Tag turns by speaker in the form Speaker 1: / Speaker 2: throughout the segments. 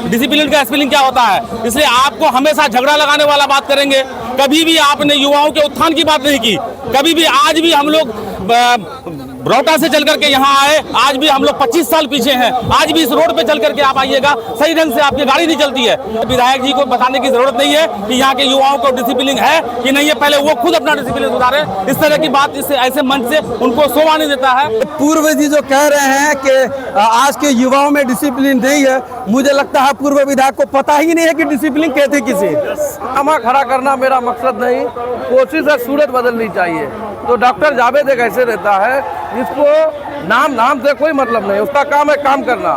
Speaker 1: Discipline का spelling क्या होता है। इसलिए आपको हमेशा झगड़ा लगाने वाला बात करेंगे। कभी भी आपने युवाओं के उत्थान की बात नहीं की। कभी भी आज भी हम लोग रौटा से चल करके यहाँ आए, आज भी हम लोग 25 साल पीछे हैं। आज भी इस रोड पे चल करके आप आइएगा, सही ढंग से आपकी गाड़ी नहीं चलती है। विधायक जी को बताने की जरूरत नहीं है कि यहाँ के युवाओं को डिसिप्लिन है कि नहीं है, पहले वो खुद अपना डिसिप्लिन सुधारे। इस तरह की बात इससे ऐसे मंच से उनको शोभा नहीं देता है।
Speaker 2: पूर्व जी जो कह रहे हैं कि आज के युवाओं में डिसिप्लिन नहीं है, मुझे लगता है पूर्व विधायक को पता ही नहीं है कि डिसिप्लिन कहते किसे।
Speaker 3: ड्रामा खड़ा करना मेरा मकसद नहीं, कोशिश है सूरत बदलनी चाहिए। तो डॉक्टर जावेद एक ऐसे रहता है जिसको नाम से कोई मतलब नहीं, उसका काम है काम करना।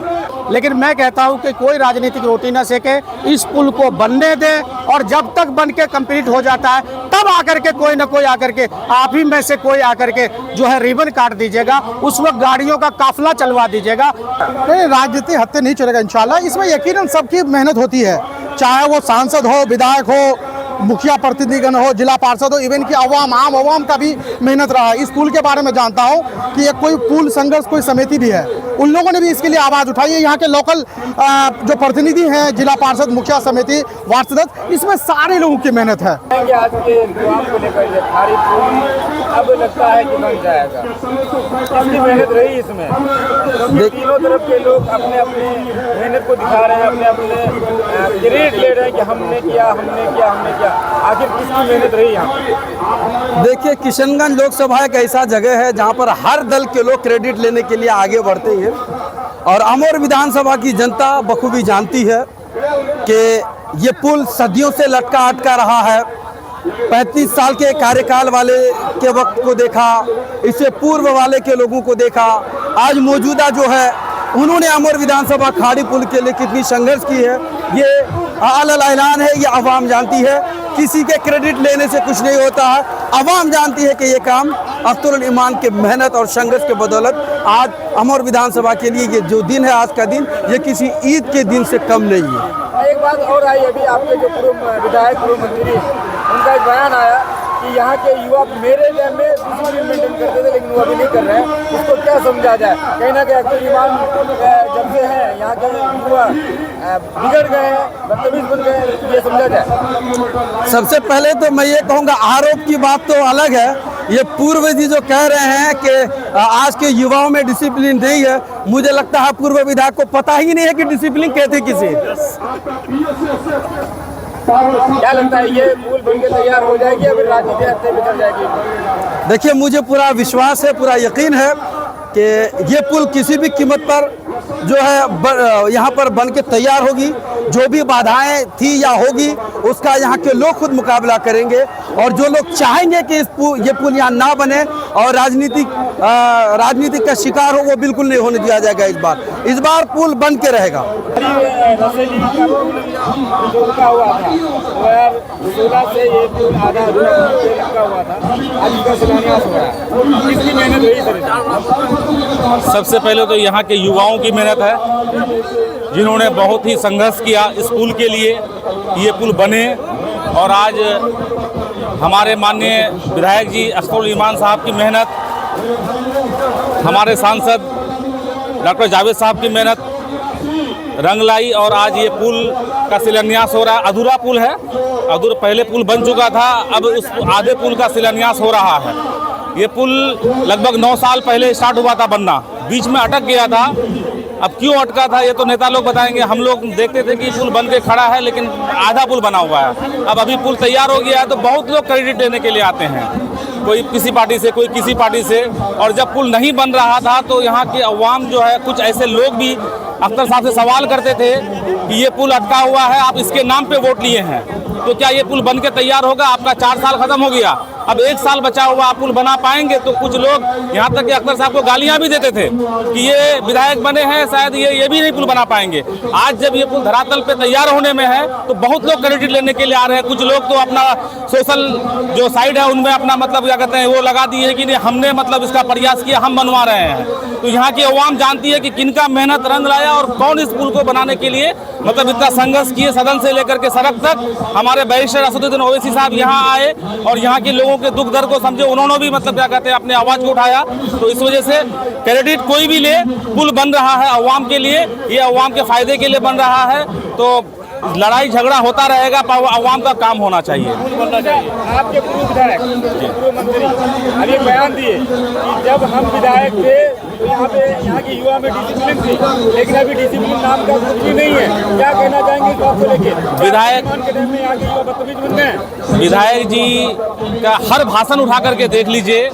Speaker 4: लेकिन मैं कहता हूं कि कोई राजनीतिक रोटी न सेके, इस पुल को बनने दे और जब तक बन के कंप्लीट हो जाता है तब आकर के कोई न कोई आकर के, आप ही में से कोई आकर के जो है रिबन काट दीजिएगा, उस वक्त गाड़ियों का काफिला चलवा दीजिएगा।
Speaker 5: नहीं, राजनीति हत्या नहीं चलेगा इंशाल्लाह। इसमें यकीनन सबकी मेहनत होती है, चाहे वो सांसद हो, विधायक हो, मुखिया प्रतिनिधिगण हो, जिला पार्षद हो, इवन की आम आवाम का भी मेहनत रहा है। इस पुल के बारे में जानता हूँ कि एक कोई पुल संघर्ष कोई समिति भी है, उन लोगों ने भी इसके लिए आवाज़ उठाई है। यहाँ के लोकल जो प्रतिनिधि हैं, जिला पार्षद, मुखिया समिति, वार्ड सदस्य, इसमें सारे लोगों की मेहनत है।
Speaker 6: आज के युवाओं को लेकर खारी पुल अब लगता है कि बन जाएगा, कितनी मेहनत रही इसमें। तीनों तरफ के लोग अपने अपने मेहनत को दिखा रहे हैं, अपने अपने क्रेडिट ले रहे हैं कि हमने किया। आखिर किसकी मेहनत रही यहाँ?
Speaker 2: देखिए, किशनगंज लोकसभा एक ऐसा जगह है जहाँ पर हर दल के लोग क्रेडिट लेने के लिए आगे बढ़ते हैं और अमर विधानसभा की जनता बखूबी जानती है कि ये पुल सदियों से लटका अटका रहा है। 35 साल के कार्यकाल वाले के वक्त को देखा, इससे पूर्व वाले के लोगों को देखा, आज मौजूदा जो है उन्होंने अमर विधानसभा खाड़ी पुल के लिए कितनी संघर्ष की है, ये आला ऐलान है, ये आवाम जानती है। किसी के क्रेडिट लेने से कुछ नहीं होता है। आवाम जानती है कि ये काम अख्तरुल ईमान के मेहनत और संघर्ष के बदौलत आज अमर विधानसभा के लिए ये जो दिन है, आज का दिन, ये किसी ईद के दिन से कम नहीं है।
Speaker 6: एक बात और आई, अभी आपके जो पूर्व विधायक, पूर्व मंत्री, उनका एक बयान आया कि यहाँ के युवा मेरे टाइम में डिसिप्लिन मेंटेन करते थे लेकिन वो अभी नहीं कर रहे हैं। इसको क्या समझा जाए? कहीं ना कहीं अख्तरुल ईमान जब से है यहाँ के युवा बिगड़ गए हैं, बदतमीज बन गए हैं, ये समझा जाए।
Speaker 2: सबसे पहले तो मैं ये कहूँगा, आरोप की बात तो अलग है। ये पूर्व जी जो कह रहे हैं कि आज के युवाओं में डिसिप्लिन नहीं है, मुझे लगता है पूर्व विधायक को पता ही नहीं है कि डिसिप्लिन कहते किसे।
Speaker 6: क्या लगता है, ये पुल बनके तैयार हो जाएगी या फिर राजनीति हत्या बिखर जाएगी?
Speaker 2: देखिए, मुझे पूरा विश्वास है, पूरा यकीन है कि ये पुल किसी भी कीमत पर जो है यहाँ पर बन के तैयार होगी। जो भी बाधाएं थी या होगी उसका यहाँ के लोग खुद मुकाबला करेंगे और जो लोग चाहेंगे कि ये पुल यहाँ ना बने और राजनीति का शिकार हो, वो बिल्कुल नहीं होने दिया जाएगा। इस बार पुल बन के रहेगा।
Speaker 1: सबसे पहले तो यहाँ के युवाओं की मेहनत है, जिन्होंने बहुत ही संघर्ष किया इस पुल के लिए, ये पुल बने। और आज हमारे माननीय विधायक जी अख्तरुल ईमान साहब की मेहनत, हमारे सांसद डॉक्टर जावेद साहब की मेहनत रंग लाई और आज ये पुल का शिलान्यास हो रहा है। अधूरा पुल है, पहले पुल बन चुका था, अब उस आधे पुल का शिलान्यास हो रहा है। ये पुल लगभग 9 साल पहले स्टार्ट हुआ था बनना, बीच में अटक गया था। अब क्यों अटका था ये तो नेता लोग बताएंगे। हम लोग देखते थे कि पुल बन के खड़ा है लेकिन आधा पुल बना हुआ है। अब अभी पुल तैयार हो गया है तो बहुत लोग क्रेडिट लेने के लिए आते हैं, कोई किसी पार्टी से, कोई किसी पार्टी से। और जब पुल नहीं बन रहा था तो यहाँ के अवाम जो है, कुछ ऐसे लोग भी अख्तर साहब से सवाल करते थे कि ये पुल अटका हुआ है, आप इसके नाम पे वोट लिए हैं, तो क्या ये पुल बन के तैयार होगा? आपका 4 साल खत्म हो गया, अब 1 साल बचा हुआ, आप पुल बना पाएंगे? तो कुछ लोग यहाँ तक कि अख्तर साहब को गालियाँ भी देते थे कि ये विधायक बने हैं, शायद ये भी नहीं पुल बना पाएंगे। आज जब ये पुल धरातल पे तैयार होने में है तो बहुत लोग क्रेडिट लेने के लिए आ रहे हैं। कुछ लोग तो अपना सोशल जो साइड है उनमें अपना मतलब क्या कहते हैं वो लगा दिए कि नहीं, हमने मतलब इसका प्रयास किया, हम बनवा रहे हैं। तो यहाँ की अवाम जानती है कि किनका मेहनत रंग लाया और कौन इस पुल को बनाने के लिए मतलब इतना संघर्ष किए, सदन से लेकर के सड़क तक। हमारे हमारे बैरिस्टर असदुद्दीन ओवैसी साहब यहाँ आए और यहाँ के लोगों के दुख दर्द को समझे, उन्होंने भी मतलब क्या कहते हैं अपने आवाज़ को उठाया। तो इस वजह से क्रेडिट कोई भी ले, पुल बन रहा है अवाम के लिए, ये अवाम के फायदे के लिए बन रहा है। तो लड़ाई झगड़ा होता रहेगा पर अवाम का काम होना चाहिए।
Speaker 6: आपके पूर्व विधायक, पूर्व मंत्री अभी बयान दिए कि जब हम विधायक थे तो यहाँ के युवा में डिसिप्लिन थी, लेकिन अभी डिसिप्लिन नाम का कुछ भी नहीं है। क्या कहना चाहेंगे इस बात को लेकर?
Speaker 1: विधायक
Speaker 6: के टाइम में यहाँ के युवा बदतमीज बन गए हैं।
Speaker 1: विधायक जी का हर भाषण उठा करके देख लीजिए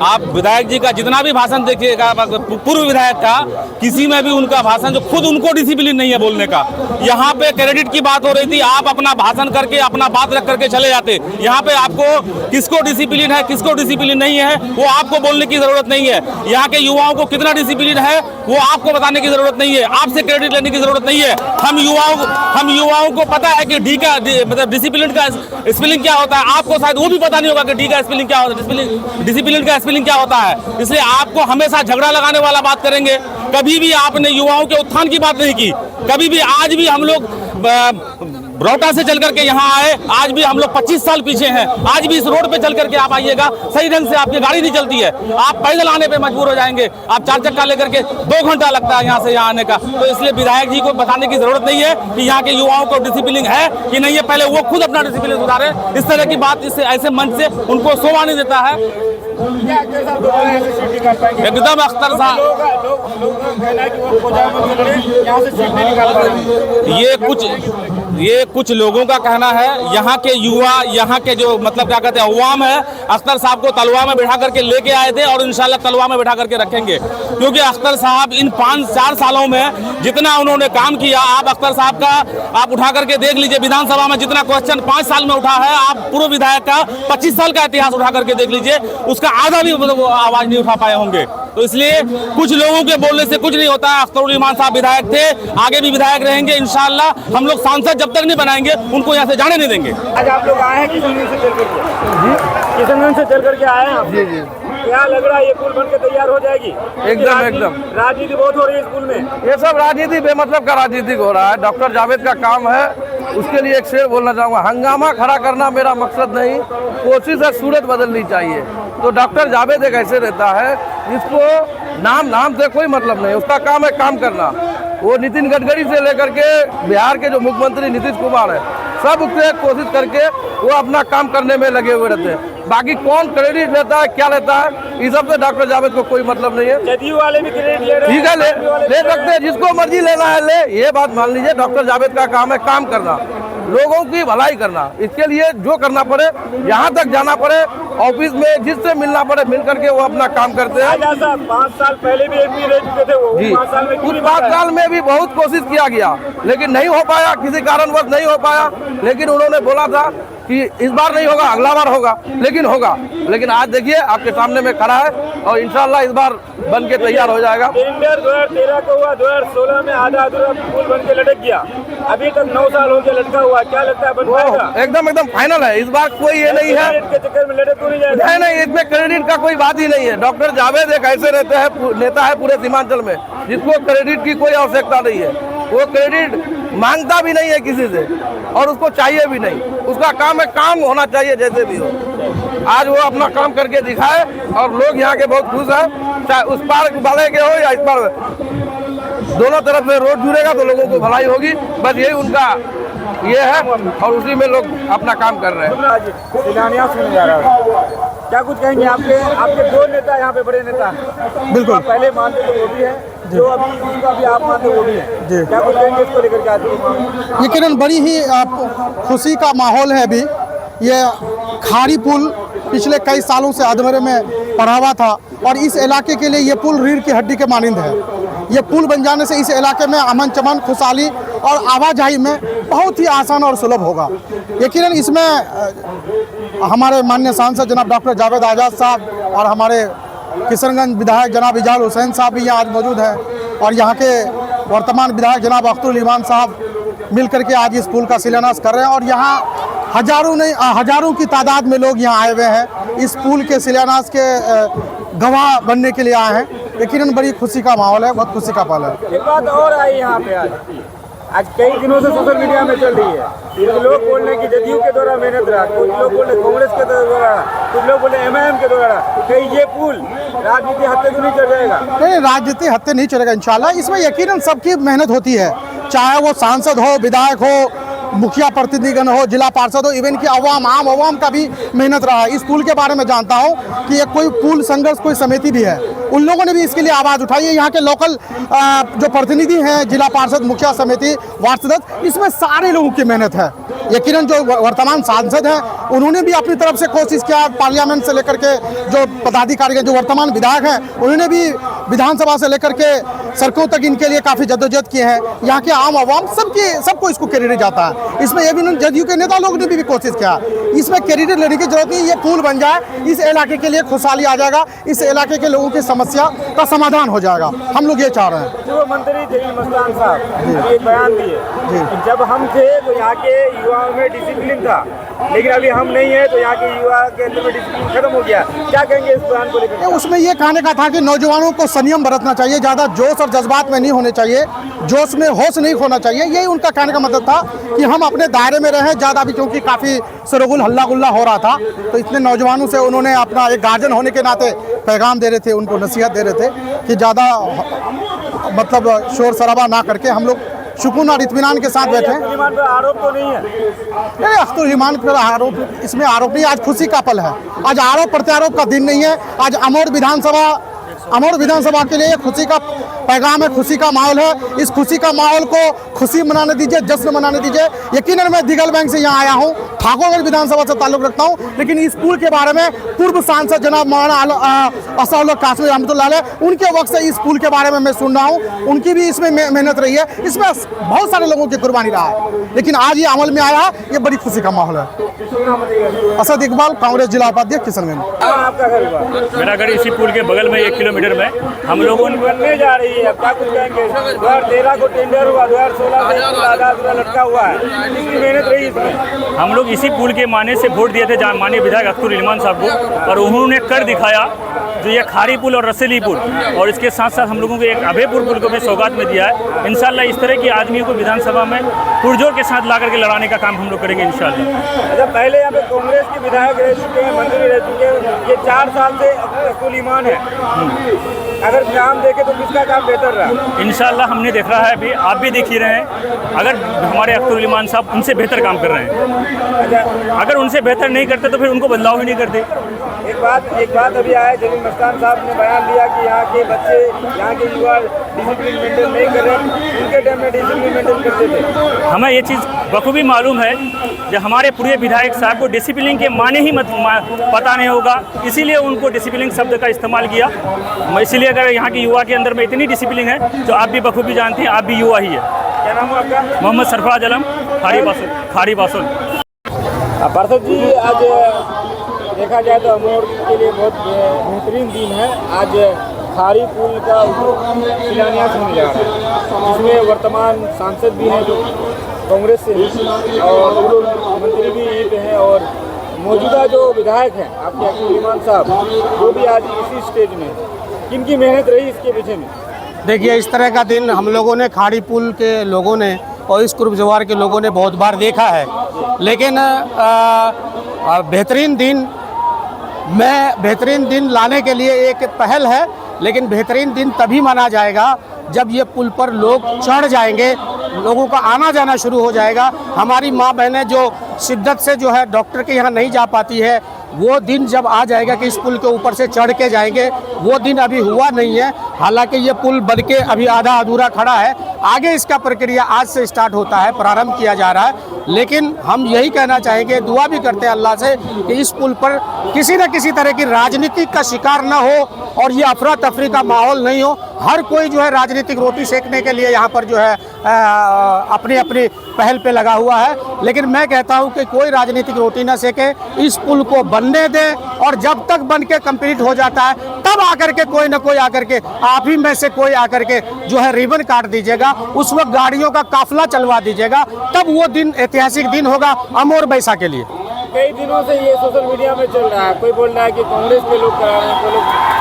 Speaker 1: आप, विधायक जी का जितना भी भाषण देखिएगा, पूर्व विधायक का किसी में भी उनका भाषण जो खुद उनको डिसिप्लिन नहीं है बोलने का। यहाँ पे क्रेडिट की बात हो रही थी, आप अपना भाषण करके अपना बात रख करके चले जाते। यहाँ पे आपको किसको डिसिप्लिन है किसको डिसिप्लिन नहीं है वो आपको बोलने की जरूरत नहीं है। यहाँ के युवाओं को कितना डिसिप्लिन है वो आपको बताने की जरूरत नहीं है, आपसे क्रेडिट लेने की जरूरत नहीं है। हम युवाओं को पता है कि डी का मतलब डिसिप्लिन का स्पेलिंग क्या होता है, आपको शायद वो भी पता नहीं होगा कि डी का स्पेलिंग क्या होता है, डिसिप्लिन का स्पेलिंग क्या होता है। इसलिए आपको हमेशा झगड़ा लगाने वाला बात करेंगे। कभी भी आपने युवाओं के उत्थान की बात नहीं की, कभी भी। आज भी हम लोग बरौटा से चल करके यहाँ आए, आज भी हम लोग 25 साल पीछे हैं। आज भी इस रोड पे चल करके आप आइएगा, सही ढंग से आपकी गाड़ी नहीं चलती है, आप पैदल आने पे मजबूर हो जाएंगे। आप 4 चक्का लेकर के 2 घंटा लगता है यहाँ से यहाँ आने का। तो इसलिए विधायक जी को बताने की जरूरत नहीं है कि यहाँ के युवाओं को डिसिप्लिन है कि नहीं है, पहले वो खुद अपना डिसिप्लिन सुधारे। इस तरह की बात इससे ऐसे मंच से उनको शोभा नहीं देता है। एकदम अख्तर साहब, ये कुछ लोगों का कहना है। यहाँ के युवा, यहाँ के जो मतलब क्या कहते हैं अवाम है, अख्तर साहब को तलवा में बैठा करके लेके आए थे और इंशाल्लाह तलवा में बैठा करके रखेंगे। क्योंकि अख्तर साहब इन 5-4 सालों में जितना उन्होंने काम किया, आप अख्तर साहब का आप उठा करके देख लीजिए। विधानसभा में जितना क्वेश्चन 5 साल में उठा है, आप पूर्व विधायक का 25 साल का इतिहास उठा करके देख लीजिए, उसका आधा भी आवाज नहीं उठा पाए होंगे। तो इसलिए कुछ लोगों के बोलने से कुछ नहीं होता है। अख्तरुल ईमान साहब विधायक थे, आगे भी विधायक रहेंगे इंशाल्लाह। हम लोग सांसद जब तक नहीं बनाएंगे उनको यहाँ से जाने नहीं देंगे।
Speaker 6: आज आप लोग आए हैं किशनगंज से चल करके, किशनगंज से चल करके आए हैं।
Speaker 3: जी जी,
Speaker 6: क्या लग रहा है ये पुल बनकर तैयार हो जाएगी?
Speaker 3: एकदम
Speaker 6: राजनीति बहुत हो रही है स्कूल में।
Speaker 3: ये सब राजनीति बेमतलब का राजनीतिक हो रहा है। डॉक्टर जावेद का काम है, उसके लिए एक शेर बोलना चाहूँगा, हंगामा खड़ा करना मेरा मकसद नहीं, कोशिश है सूरत बदलनी चाहिए। तो डॉक्टर जावेद एक ऐसे रहता है जिसको नाम से कोई मतलब नहीं, उसका काम है काम करना। वो नितिन गडकरी से लेकर के बिहार के जो मुख्यमंत्री नीतीश कुमार है, सब उससे कोशिश करके वो अपना काम करने में लगे हुए रहते हैं। बाकी कौन क्रेडिट लेता है क्या लेता है, इस सब से डॉक्टर जावेद को कोई मतलब नहीं है।
Speaker 6: जदयू वाले भी क्रेडिट ले रहे हैं,
Speaker 3: ठीक है, ले सकते हैं, जिसको मर्जी लेना है ले। ये बात मान लीजिए, डॉक्टर जावेद का काम है काम करना, लोगों की भलाई करना। इसके लिए जो करना पड़े, यहाँ तक जाना पड़े, ऑफिस में जिससे मिलना पड़े मिल करके वो अपना काम करते हैं।
Speaker 6: 5 साल पहले भी एमपी रह चुके थे वो,
Speaker 3: जी,
Speaker 6: 5 साल में
Speaker 3: उस 5 साल में भी बहुत कोशिश किया गया, लेकिन नहीं हो पाया, किसी कारणवश नहीं हो पाया। लेकिन उन्होंने बोला था कि इस बार नहीं होगा, अगला बार होगा, लेकिन होगा। लेकिन आज देखिए आपके सामने में खड़ा है और इंशाल्लाह इस बार बन के तैयार हो जाएगा।
Speaker 6: टेंडर 2013 का हुआ, 2016 में आधा अधूरा पुल बन के लटक गया, अभी तक 9 साल हो गया लटका हुआ। क्या लगता है बन पाएगा?
Speaker 3: एकदम फाइनल है, इस बार कोई ये नहीं है
Speaker 6: के चक्कर में लटक तो नहीं जाएगा।
Speaker 3: नहीं, इसमें क्रेडिट का कोई बात ही नहीं है। डॉक्टर जावेद एक ऐसे रहते हैं नेता है पूरे सीमांचल में जिसको क्रेडिट की कोई आवश्यकता नहीं है। वो क्रेडिट मांगता भी नहीं है किसी से और उसको चाहिए भी नहीं। उसका काम है काम होना चाहिए जैसे भी हो। आज वो अपना काम करके दिखाए और लोग यहाँ के बहुत खुश हैं, चाहे उस पार वाले के हो या इस पार, दोनों तरफ से रोड जुड़ेगा तो लोगों को भलाई होगी। बस यही उनका ये है और उसी में लोग अपना काम कर रहे हैं।
Speaker 6: शिलान्यास होने जा रहा है, क्या कुछ कहेंगे? आपके 2 नेता यहाँ पे बड़े नेता
Speaker 5: बिल्कुल।
Speaker 6: आप पहले मानते तो वो भी है, जो अभी जिसका भी आप मानते वो भी है। क्या कुछ कहेंगे इसको लेकर के? आज
Speaker 5: यकीनन बड़ी ही खुशी का माहौल है। अभी ये खाड़ी पुल पिछले कई सालों से अधमरे में पड़ा हुआ था और इस इलाके के लिए ये पुल रीढ़ की हड्डी के मानिंद है। ये पुल बन जाने से इस इलाके में अमन चमन खुशहाली और आवाजाही में बहुत ही आसान और सुलभ होगा। यकीनन इसमें हमारे माननीय सांसद जनाब डॉक्टर जावेद आज़ाद साहब और हमारे किशनगंज विधायक जनाब इजाल हुसैन साहब भी यहाँ आज मौजूद हैं और यहाँ के वर्तमान विधायक जनाब अख्तरुल ईमान साहब मिल करके आज इस पुल का शिलान्यास कर रहे हैं। और यहाँ हजारों की तादाद में लोग यहाँ आए हुए हैं, इस पुल के शिलान्यास के गवाह बनने के लिए आए हैं। यकीनन बड़ी खुशी का माहौल है, बहुत खुशी का पल है।
Speaker 6: एक बात और आई यहाँ पे आज, आज कई दिनों से सोशल मीडिया में चल रही है। कुछ लोग बोल रहे हैं कि जदयू के द्वारा मेहनत रहा, कुछ लोग बोल रहे हैं कांग्रेस के द्वारा, कुछ लोग बोल रहे हैं MIM के द्वारा। कहीं ये पुल राजनीति हत्या तो नहीं चल जाएगा?
Speaker 5: नहीं, राजनीति हत्या नहीं चलेगा इंशाल्लाह। इसमें यकीनन सबकी मेहनत होती है, चाहे वो सांसद हो, विधायक हो, मुखिया प्रतिनिधिगण हो, जिला पार्षद हो, इवन की आम आवाम का भी मेहनत रहा है। इस पुल के बारे में जानता हूँ कि ये कोई पुल संघर्ष कोई समिति भी है, उन लोगों ने भी इसके लिए आवाज़ उठाई है। यहाँ के लोकल जो प्रतिनिधि हैं, जिला पार्षद, मुखिया समिति, वार्ड सदस्य, इसमें सारे लोगों की मेहनत है। यकीनन जो वर्तमान सांसद हैं उन्होंने भी अपनी तरफ से कोशिश किया, पार्लियामेंट से लेकर के जो पदाधिकारी हैं, जो वर्तमान विधायक हैं, उन्होंने भी विधानसभा से लेकर के सड़कों तक इनके लिए काफ़ी जद्दोजहद किए हैं। यहाँ के आम आवाम सबको इसको क्रेडिट जाता है। इसमें ये भी जदयू के नेता लोग ने भी कोशिश किया। इसमें क्रेडिट लेने की जरूरत नहीं, ये पुल बन जाए, इस इलाके के लिए खुशहाली आ जाएगा, इस इलाके के लोगों की समस्या का समाधान हो जाएगा। हम लोग ये चाह रहे हैं।
Speaker 6: पूर्व मंत्री जलील मस्तान साहब एक बयान दिए, जब हम थे तो यहाँ के युवाओं में डिसिप्लिन था, लेकिन अभी हम नहीं है तो यहाँ के युवा के अंदर में डिसिप्लिन खत्म हो गया। क्या कहेंगे इस बयान को लेकर?
Speaker 5: उसमें ये कहने का था कि नौजवानों को संयम बरतना चाहिए, ज़्यादा जोश और जज्बात में नहीं होने चाहिए, जोश में होश नहीं खोना चाहिए। यही उनका कहने का मतलब था कि हम अपने दायरे में रहें ज़्यादा, भी क्योंकि काफ़ी शोरगुल हल्ला गुल्ला हो रहा था। तो इतने नौजवानों से उन्होंने अपना एक गार्जियन होने के नाते पैगाम दे रहे थे, उनको नसीहत दे रहे थे कि ज़्यादा मतलब शोर शराबा ना करके हम लोग सुकून और इत्मीनान के साथ बैठे।
Speaker 6: आरोप तो नहीं है?
Speaker 5: नहीं, अख्तर ईमान पर आरोप, इसमें आरोप नहीं, आज खुशी का पल है। आज आरोप प्रत्यारोप का दिन नहीं है। आज अमौर विधानसभा के लिए खुशी का पैगाम है, खुशी का माहौल है। इस खुशी का माहौल को खुशी मनाने दीजिए, जश्न मनाने दीजिए। यकीनन मैं दिगल बैंक से यहाँ आया हूँ, ठाकुरगंज विधानसभा से ताल्लुक़ रखता हूँ, लेकिन इस पुल के बारे में पूर्व सांसद जनाब मौलाना असद कासमी रहमतुल्लाह अलैह, उनके वक्त से इस पुल के बारे में मैं सुन रहा हूँ। उनकी भी इसमें मेहनत रही है, इसमें बहुत सारे लोगों की कुर्बानी रहा है, लेकिन आज ये अमल में आया, ये बड़ी खुशी का माहौल है। असद इकबाल, कांग्रेस जिला उपाध्यक्ष किशनगंज।
Speaker 6: आपका घर हुआ?
Speaker 7: मेरा घर इसी पुल के बगल में 1 किलोमीटर में। हम लोगों ने
Speaker 6: बनने जा रही है, क्या कुछ कहेंगे? 2013 को टेंडर हुआ, 2016 से आधा लटका हुआ है, कितनी मेहनत रही इसमें?
Speaker 7: हम लोग इसी पुल के माने से वोट दिए थे माननीय विधायक अख्तर इलमान साहब को, और उन्होंने कर दिखाया जो ये खारी पुल और रसेली पुल, और इसके साथ साथ हम लोगों को एक अभयपुर पुल को भी सौगात में दिया है। इंशाल्लाह इस तरह के आदमियों को विधानसभा में पुरजोर के साथ ला करके लड़ाने का काम हम लोग करेंगे इंशाल्लाह।
Speaker 6: अच्छा, पहले यहाँ पे कांग्रेस के विधायक रह चुके हैं, मंत्री रह चुके हैं, ये 4 साल से अख्तर ईमान है। अगर काम देखे तो किसका काम बेहतर रहा?
Speaker 7: इंशाल्लाह हमने देख रहा है, अभी आप भी देख ही रहे हैं, अगर हमारे अख्तर इलमान साहब उनसे बेहतर काम कर रहे हैं।
Speaker 6: अच्छा,
Speaker 7: अगर उनसे बेहतर नहीं करते तो फिर उनको बदलाव ही नहीं करते।
Speaker 6: एक बात अभी आया, जलील मस्तान साहब ने बयान दिया कि यहाँ के बच्चे, यहाँ के युवा डिसिप्लिन मेंटेन नहीं कर रहे, उनके टाइम में डिसिप्लिन मेंटेन करते थे।
Speaker 7: हमें ये चीज़ बखूबी मालूम है, जो हमारे पूरे विधायक साहब को डिसिप्लिन के माने ही पता नहीं होगा, इसीलिए उनको डिसिप्लिन शब्द का इस्तेमाल किया। इसीलिए अगर यहाँ के युवा के अंदर में इतनी डिसिप्लिन है, तो आप भी बखूबी जानते हैं, आप भी युवा ही है।
Speaker 6: क्या नाम है आपका?
Speaker 7: मोहम्मद सरफराज आलम, खारी बासुल।
Speaker 6: पार्षद जी, आज देखा जाए तो अमौर के लिए बहुत बेहतरीन दिन है। आज खारी पुल का शिलान्यास होने जा रहा है, जिसमें वर्तमान सांसद भी हैं जो कांग्रेस से हैं, और पूर्व मंत्री भी यहीं पे हैं, और मौजूदा जो विधायक हैं आपके अख्तर ईमान साहब, वो भी आज इसी स्टेज में। किनकी मेहनत रही इसके पीछे में?
Speaker 4: देखिए, इस तरह का दिन हम लोगों ने खाड़ी पुल के लोगों ने और इस कुर्ब जवार के लोगों ने बहुत बार देखा है, लेकिन बेहतरीन दिन लाने के लिए एक पहल है, लेकिन बेहतरीन दिन तभी माना जाएगा जब ये पुल पर लोग चढ़ जाएंगे, लोगों का आना जाना शुरू हो जाएगा। हमारी माँ बहनें जो शिद्दत से जो है डॉक्टर के यहाँ नहीं जा पाती है, वो दिन जब आ जाएगा कि इस पुल के ऊपर से चढ़ के जाएंगे, वो दिन अभी हुआ नहीं है। हालांकि ये पुल बन के अभी आधा अधूरा खड़ा है, आगे इसका प्रक्रिया आज से स्टार्ट होता है, प्रारंभ किया जा रहा है। लेकिन हम यही कहना चाहेंगे, दुआ भी करते हैं अल्लाह से कि इस पुल पर किसी न किसी तरह की राजनीति का शिकार न हो और ये अफरा तफरी का माहौल नहीं हो। हर कोई जो है राजनीतिक रोटी सेकने के लिए यहाँ पर जो है अपनी अपनी पहल पे लगा हुआ है, लेकिन मैं कहता हूँ कि कोई राजनीतिक रोटी न सेके, इस पुल को बनने दें, और जब तक बन के कंप्लीट हो जाता है तब आकर के कोई न कोई आकर के, आप ही में से कोई आकर के जो है रिबन काट दीजिएगा, उस वक्त गाड़ियों का काफिला चलवा दीजिएगा, तब वो दिन ऐतिहासिक दिन होगा अमौर बैसा के लिए।
Speaker 6: कई दिनों से ये सोशल मीडिया में चल रहा है, कोई बोल रहा है कि कांग्रेस के लोग करा रहे हैं,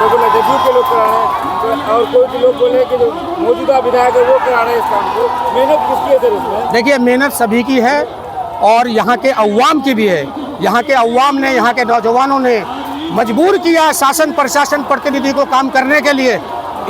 Speaker 6: कोई बोल रहा है जदयू के लोग करा रहे हैं, और कोई लोग बोले कि जो मौजूदा विधायक है वो करा रहे हैं इस काम को, मेहनत किसकी है सर इसमें?
Speaker 4: देखिए, मेहनत सभी की है और यहाँ के अवाम की भी है। यहाँ के अवाम ने, यहाँ के नौजवानों ने मजबूर किया शासन प्रशासन प्रतिनिधि को काम करने के लिए।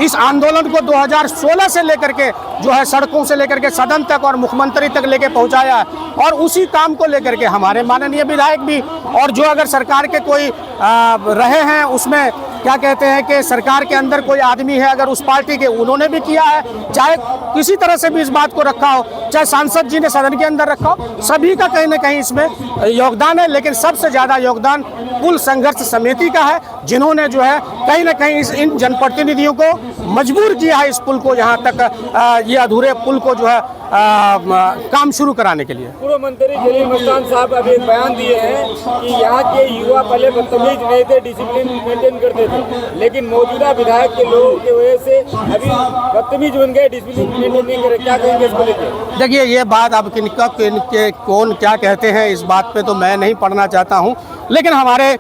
Speaker 4: इस आंदोलन को 2016 से लेकर के जो है सड़कों से लेकर के सदन तक और मुख्यमंत्री तक लेके पहुंचाया, और उसी काम को लेकर के हमारे माननीय विधायक भी, और जो अगर सरकार के कोई रहे हैं उसमें क्या कहते हैं कि सरकार के अंदर कोई आदमी है अगर उस पार्टी के, उन्होंने भी किया है, चाहे किसी तरह से भी इस बात को रखा हो, चाहे सांसद जी ने सदन के अंदर रखा हो, सभी का कहीं ना कहीं इसमें योगदान है। लेकिन सबसे ज़्यादा योगदान पुल संघर्ष समिति का है, जिन्होंने जो है कहीं ना कहीं इन जनप्रतिनिधियों को मजबूर किया है इस पुल को यहाँ तक, ये अधूरे पुल को जो है काम शुरू कराने के लिए।
Speaker 6: पूर्व मंत्री जलील मस्तान साहब अभी एक बयान दिए हैं कि यहाँ के युवा पहले बदतमीज नहीं थे, डिसिप्लिन मेंटेन करते थे, लेकिन मौजूदा विधायक के लोगों की वजह से अभी बदतमीज बन गए, डिसिप्लिन मेंटेन नहीं करे। क्या कहेंगे इसको लेकर?
Speaker 4: देखिए, ये बात अब किनके कौन क्या कहते हैं इस बात पे तो मैं नहीं पढ़ना चाहता हूँ, लेकिन हमारे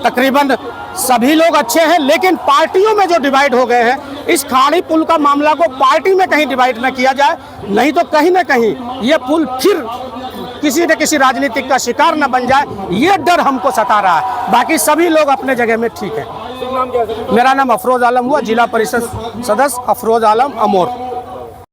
Speaker 4: तकरीबन सभी लोग अच्छे हैं, लेकिन पार्टियों में जो डिवाइड हो गए हैं, इस खाड़ी पुल का मामला को पार्टी में कहीं डिवाइड न किया जाए, नहीं तो कहीं ना कहीं ये पुल फिर किसी न किसी राजनीतिक का शिकार न बन जाए, ये डर हमको सता रहा है। बाकी सभी लोग अपने जगह में ठीक है।
Speaker 6: नाम क्या है?
Speaker 4: मेरा नाम अफरोज आलम हुआ, जिला परिषद सदस्य अफरोज आलम अमोर।